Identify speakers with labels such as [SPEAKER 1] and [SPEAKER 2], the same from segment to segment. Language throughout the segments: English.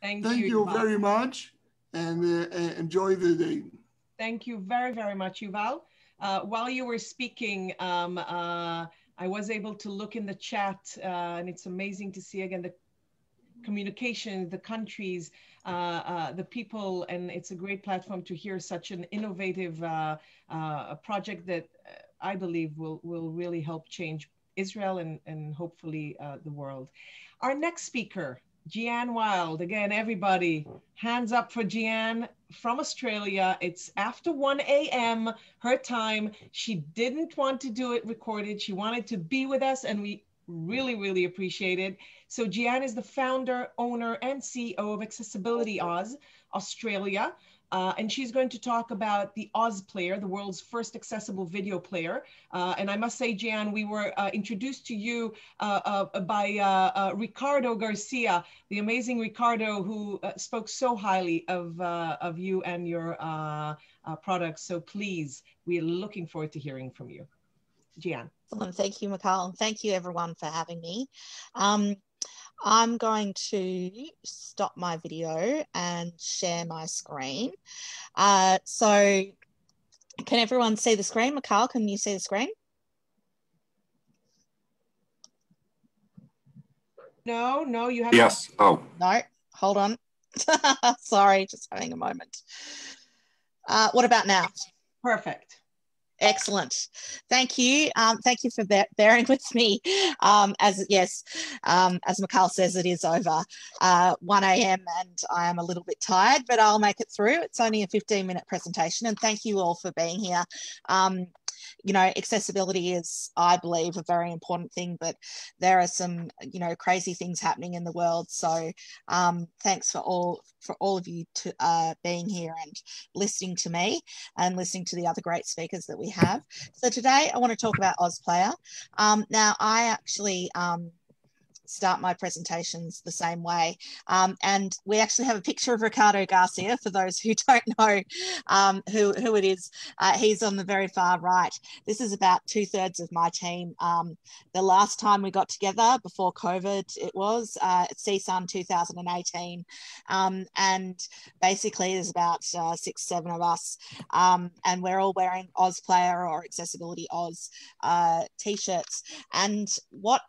[SPEAKER 1] Thank
[SPEAKER 2] Thank
[SPEAKER 1] you,
[SPEAKER 2] you
[SPEAKER 1] Yuval.
[SPEAKER 2] very much, and enjoy the day.
[SPEAKER 1] Thank you very, very much, Yuval. While you were speaking, I was able to look in the chat, and it's amazing to see again the communication, the countries, the people, and it's a great platform to hear such an innovative project that I believe will really help change Israel and hopefully the world. Our next speaker, Jeanne Wild. Again, everybody, hands up for Jeanne from Australia. It's after 1 a.m. her time. She didn't want to do it recorded. She wanted to be with us, and we really, really appreciate it. So Jeanne is the founder, owner, and CEO of Accessibility Oz, Australia. And she's going to talk about the Oz Player, the world's first accessible video player. And I must say, Jeanne, we were introduced to you by Ricardo Garcia, the amazing Ricardo, who spoke so highly of you and your products. So please, we're looking forward to hearing from you. Jeanne.
[SPEAKER 3] Excellent. Thank you, Mikhail. Thank you, everyone, for having me. I'm going to stop my video and share my screen. So can everyone see the screen? Mikhail, can you see the screen?
[SPEAKER 1] No, you have.
[SPEAKER 4] Yes. Oh.
[SPEAKER 3] No, hold on. Sorry, just having a moment. What about now?
[SPEAKER 1] Perfect.
[SPEAKER 3] Excellent. Thank you. Thank you for bearing with me. As Mikhail says, it is over 1 a.m. and I am a little bit tired, but I'll make it through. It's only a 15-minute presentation, and thank you all for being here. You know, accessibility is, I believe, a very important thing, but there are some, you know, crazy things happening in the world. So thanks for all of you to being here and listening to me and listening to the other great speakers that we have. So today I want to talk about AusPlayer. Now I actually start my presentations the same way. And we actually have a picture of Ricardo Garcia for those who don't know who it is. He's on the very far right. This is about 2/3 of my team. The last time we got together before COVID, it was at CSUN 2018. And basically there's about 6-7 of us. And we're all wearing AusPlayer or Accessibility Oz t-shirts. And what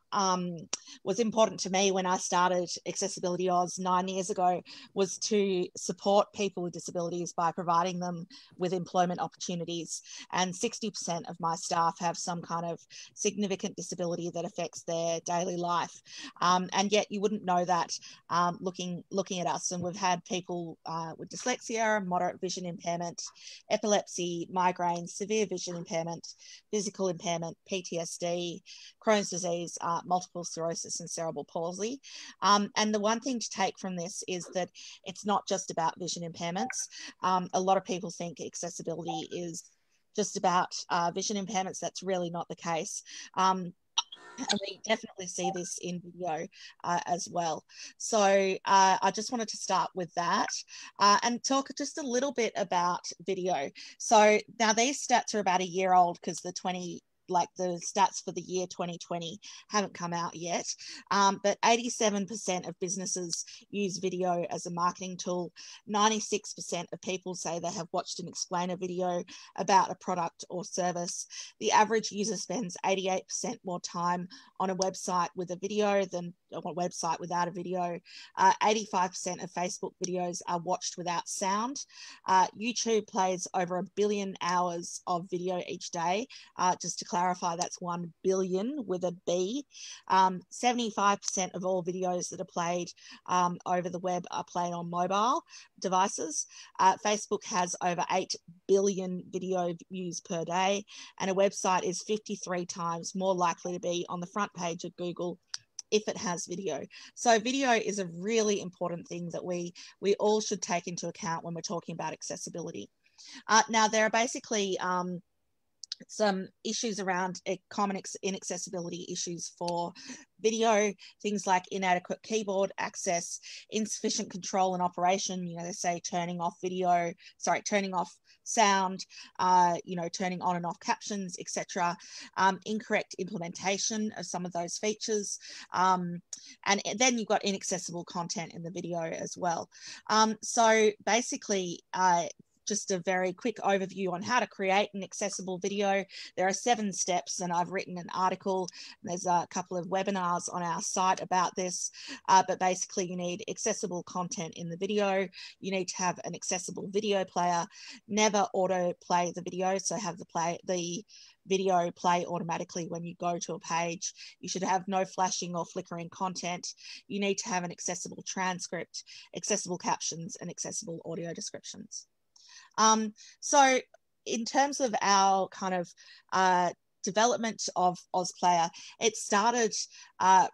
[SPEAKER 3] was important to me when I started Accessibility Oz 9 years ago was to support people with disabilities by providing them with employment opportunities. And 60% of my staff have some kind of significant disability that affects their daily life. And yet you wouldn't know that looking at us. And we've had people with dyslexia, moderate vision impairment, epilepsy, migraines, severe vision impairment, physical impairment, PTSD, Crohn's disease, multiple sclerosis and cerebral palsy. And the one thing to take from this is that it's not just about vision impairments. A lot of people think accessibility is just about vision impairments. That's really not the case. And we definitely see this in video as well. So I just wanted to start with that and talk just a little bit about video. So now these stats are about a year old because the stats for the year 2020 haven't come out yet, but 87% of businesses use video as a marketing tool. 96% of people say they have watched an explainer video about a product or service. The average user spends 88% more time on a website with a video than on a website without a video. 85% of Facebook videos are watched without sound. YouTube plays over 1 billion hours of video each day. Just to clarify, that's 1 billion with a B. 75% of all videos that are played over the web are played on mobile devices. Facebook has over 8 billion video views per day, and a website is 53 times more likely to be on the front page of Google if it has video. So video is a really important thing that we all should take into account when we're talking about accessibility. Now, there are basically some issues around common inaccessibility issues for video, things like inadequate keyboard access, insufficient control and operation. You know, they say turning off sound, you know, turning on and off captions, etc. Incorrect implementation of some of those features. And then you've got inaccessible content in the video as well. So basically, just a very quick overview on how to create an accessible video. There are 7 steps, and I've written an article. There's a couple of webinars on our site about this, but basically you need accessible content in the video. You need to have an accessible video player. Never auto play the video, so have the video play automatically when you go to a page. You should have no flashing or flickering content. You need to have an accessible transcript, accessible captions, and accessible audio descriptions. So in terms of our kind of development of AusPlayer, it started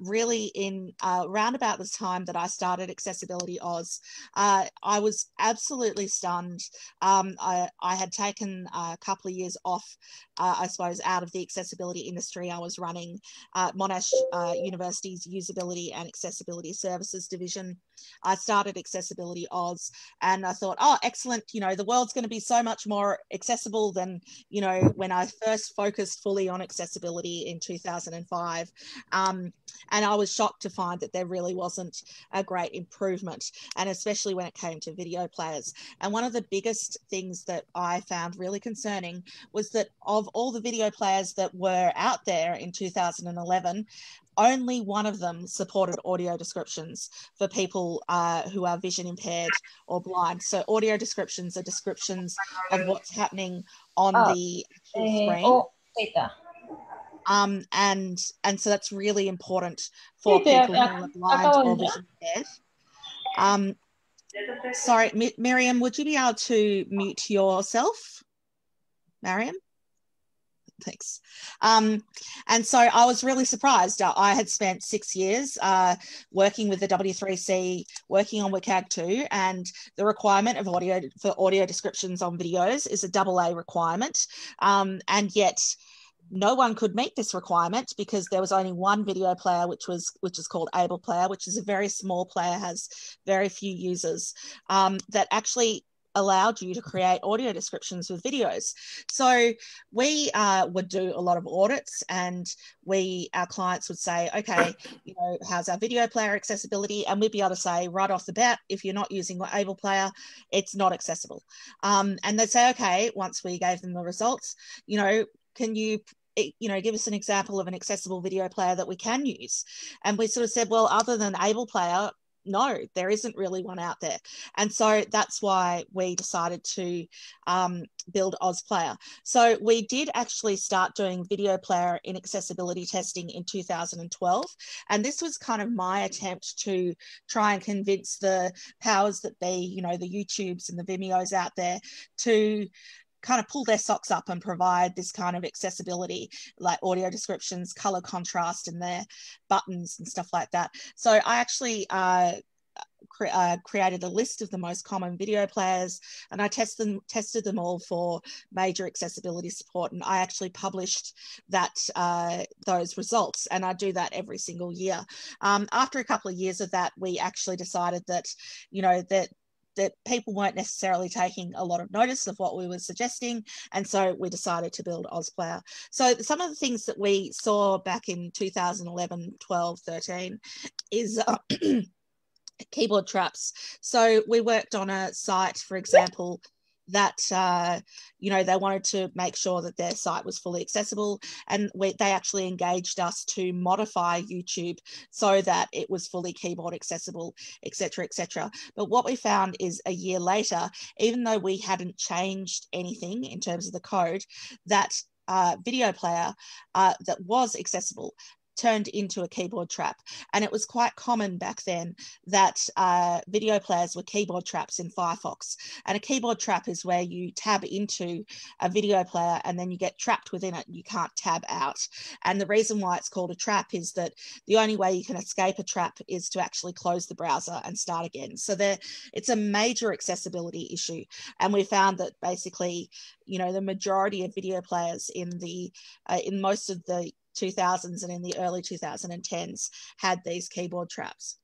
[SPEAKER 3] really in around about the time that I started Accessibility Aus. I was absolutely stunned. I had taken a couple of years off, I suppose, out of the accessibility industry. I was running Monash University's Usability and Accessibility Services division. I started Accessibility Aus, and I thought, oh, excellent, you know, the world's going to be so much more accessible than, you know, when I first focused fully on accessibility in 2005. And I was shocked to find that there really wasn't a great improvement, and especially when it came to video players. And one of the biggest things that I found really concerning was that of all the video players that were out there in 2011, only one of them supported audio descriptions for people who are vision impaired or blind. So audio descriptions are descriptions of what's happening on the actual screen. And so that's really important for people who are blind or vision impaired. Sorry, Miriam, would you be able to mute yourself? Mariam? Thanks. And so I was really surprised. I had spent 6 years working with the W3C, working on WCAG 2, and the requirement of audio descriptions on videos is a AA requirement. And yet no one could meet this requirement because there was only one video player, which is called AblePlayer, which is a very small player, has very few users, that actually allowed you to create audio descriptions with videos. So we would do a lot of audits, and our clients would say, okay, you know, how's our video player accessibility? And we'd be able to say right off the bat, if you're not using AblePlayer, it's not accessible. And they'd say, okay, once we gave them the results, you know, can you give us an example of an accessible video player that we can use? And we sort of said, well, other than AblePlayer, no, there isn't really one out there. And so that's why we decided to build AusPlayer. So we did actually start doing video player inaccessibility testing in 2012. And this was kind of my attempt to try and convince the powers that be, you know, the YouTubes and the Vimeos out there, to kind of pull their socks up and provide this kind of accessibility, like audio descriptions, color contrast in their buttons and stuff like that. So I actually created a list of the most common video players, and I tested them all for major accessibility support, and I actually published those results, and I do that every single year. After a couple of years of that, we actually decided that, you know, that people weren't necessarily taking a lot of notice of what we were suggesting, and so we decided to build AusPlayer. So some of the things that we saw back in 2011, 12, 13 is keyboard traps. So we worked on a site, for example, that you know, they wanted to make sure that their site was fully accessible, and they actually engaged us to modify YouTube so that it was fully keyboard accessible, etc., etc. But what we found is a year later, even though we hadn't changed anything in terms of the code, that video player that was accessible turned into a keyboard trap. And it was quite common back then that video players were keyboard traps in Firefox. And a keyboard trap is where you tab into a video player and then you get trapped within it. You can't tab out. And the reason why it's called a trap is that the only way you can escape a trap is to actually close the browser and start again. So it's a major accessibility issue. And we found that basically, you know, the majority of video players in most of the 2000s and in the early 2010s had these keyboard traps.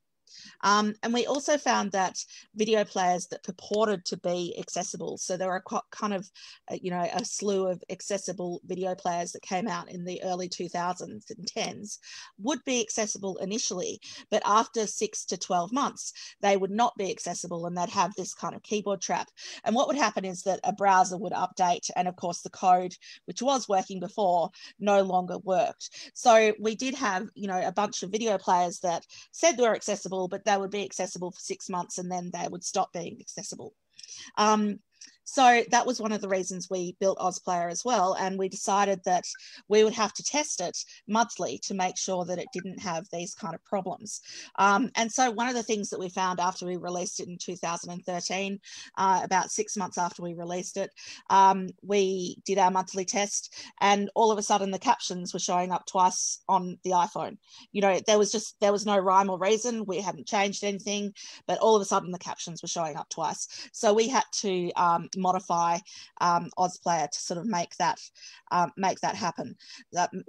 [SPEAKER 3] And we also found that video players that purported to be accessible, so there were kind of, you know, a slew of accessible video players that came out in the early 2000s and 10s, would be accessible initially, but after 6 to 12 months, they would not be accessible and they'd have this kind of keyboard trap. And what would happen is that a browser would update, and of course the code, which was working before, no longer worked. So we did have, you know, a bunch of video players that said they were accessible, but they would be accessible for 6 months and then they would stop being accessible. So that was one of the reasons we built AusPlayer as well. And we decided that we would have to test it monthly to make sure that it didn't have these kind of problems. And so one of the things that we found after we released it in 2013, about 6 months after we released it, we did our monthly test and all of a sudden the captions were showing up twice on the iPhone. You know, there was no rhyme or reason. We hadn't changed anything, but all of a sudden the captions were showing up twice. So we had to modify AusPlayer to sort of make that happen,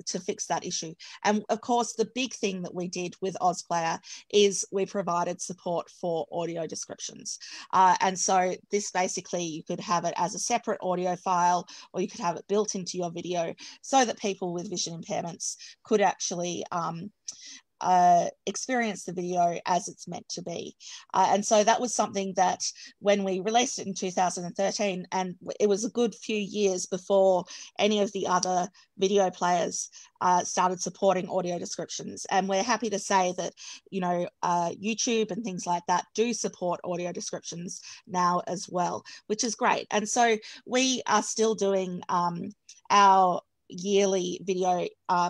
[SPEAKER 3] to fix that issue. And of course, the big thing that we did with AusPlayer is we provided support for audio descriptions. And so this basically, you could have it as a separate audio file, or you could have it built into your video so that people with vision impairments could actually experience the video as it's meant to be. And so that was something that when we released it in 2013, and it was a good few years before any of the other video players started supporting audio descriptions. And we're happy to say that, you know, YouTube and things like that do support audio descriptions now as well, which is great. And so we are still doing our yearly video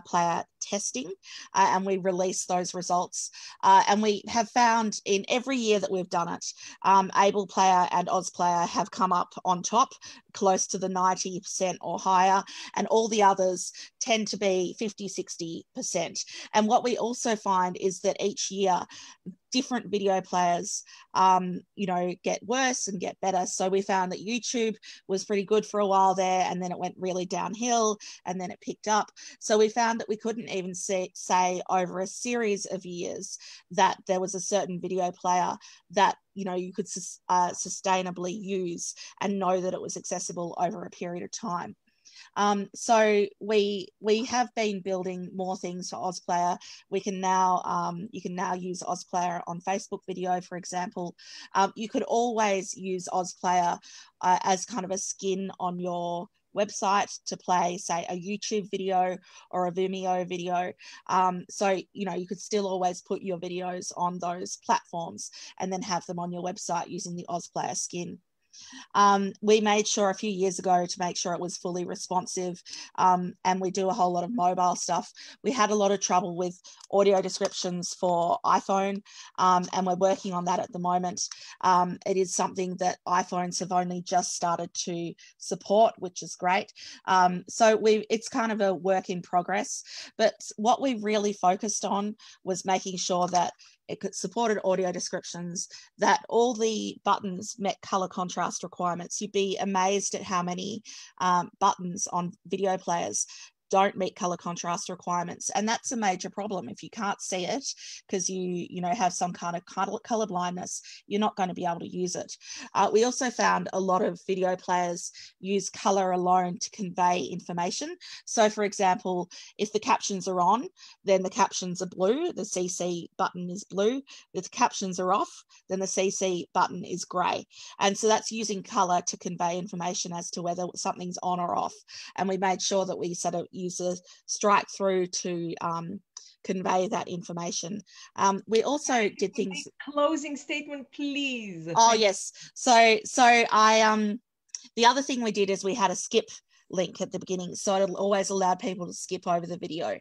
[SPEAKER 3] player testing, and we release those results. And we have found in every year that we've done it, AblePlayer and AusPlayer have come up on top, close to the 90% or higher, and all the others tend to be 50-60%. And what we also find is that each year different video players, you know, get worse and get better. So we found that YouTube was pretty good for a while there, and then it went really downhill, and then it picked up. So we found that we couldn't even say over a series of years that there was a certain video player that, you know, you could sustainably use and know that it was accessible over a period of time. So we have been building more things for AusPlayer. We can now, you can now use AusPlayer on Facebook video, for example. You could always use AusPlayer as kind of a skin on your website to play, say, a YouTube video or a Vimeo video. So, you know, you could still always put your videos on those platforms and then have them on your website using the AusPlayer skin. We made sure a few years ago to make sure it was fully responsive, and we do a whole lot of mobile stuff. We had a lot of trouble with audio descriptions for iPhone, and we're working on that at the moment. It is something that iPhones have only just started to support, which is great. So it's kind of a work in progress, but what we really focused on was making sure that it supported audio descriptions, that all the buttons met color contrast requirements. You'd be amazed at how many buttons on video players don't meet color contrast requirements, and that's a major problem. If you can't see it because you know have some kind of color blindness, you're not going to be able to use it. We also found a lot of video players use color alone to convey information. So for example, if the captions are on, then the captions are blue, the CC button is blue. If the captions are off, then the CC button is gray. And so that's using color to convey information as to whether something's on or off. And we made sure that we sort of use a strike through to convey that information. We also did things.
[SPEAKER 1] Closing statement, please.
[SPEAKER 3] Oh yes. So I the other thing we did is we had a skip link at the beginning. So it'll always allow people to skip over the video.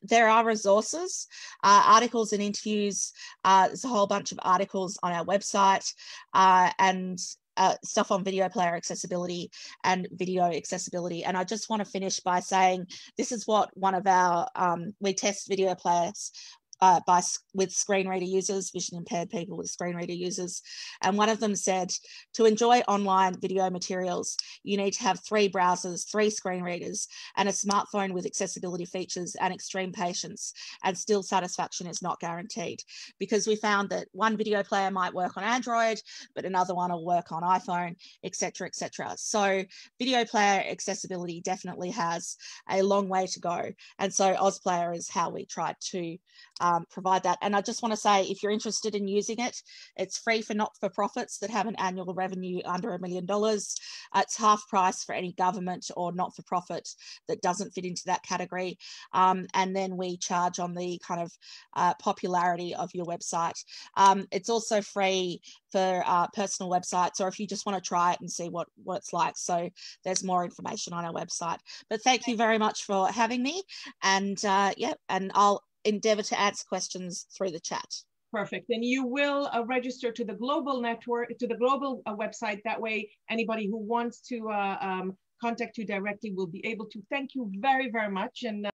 [SPEAKER 3] There are resources, articles and interviews. There's a whole bunch of articles on our website and stuff on video player accessibility and video accessibility. And I just want to finish by saying this is what one of our, we test video players with screen reader users, vision impaired people with screen reader users. And one of them said, to enjoy online video materials, you need to have 3 browsers, 3 screen readers, and a smartphone with accessibility features and extreme patience, and still satisfaction is not guaranteed. Because we found that one video player might work on Android, but another one will work on iPhone, etc., etc. So video player accessibility definitely has a long way to go. And so AusPlayer is how we tried to provide that. And I just want to say, if you're interested in using it, it's free for not-for-profits that have an annual revenue under $1 million. It's half price for any government or not-for-profit that doesn't fit into that category. And then we charge on the kind of popularity of your website. It's also free for personal websites, or if you just want to try it and see what it's like. So there's more information on our website. But thank you very much for having me. And yeah, and I'll endeavour to answer questions through the chat.
[SPEAKER 1] Perfect. And you will register to the global network, to the global website. That way, anybody who wants to contact you directly will be able to. Thank you very, very much. And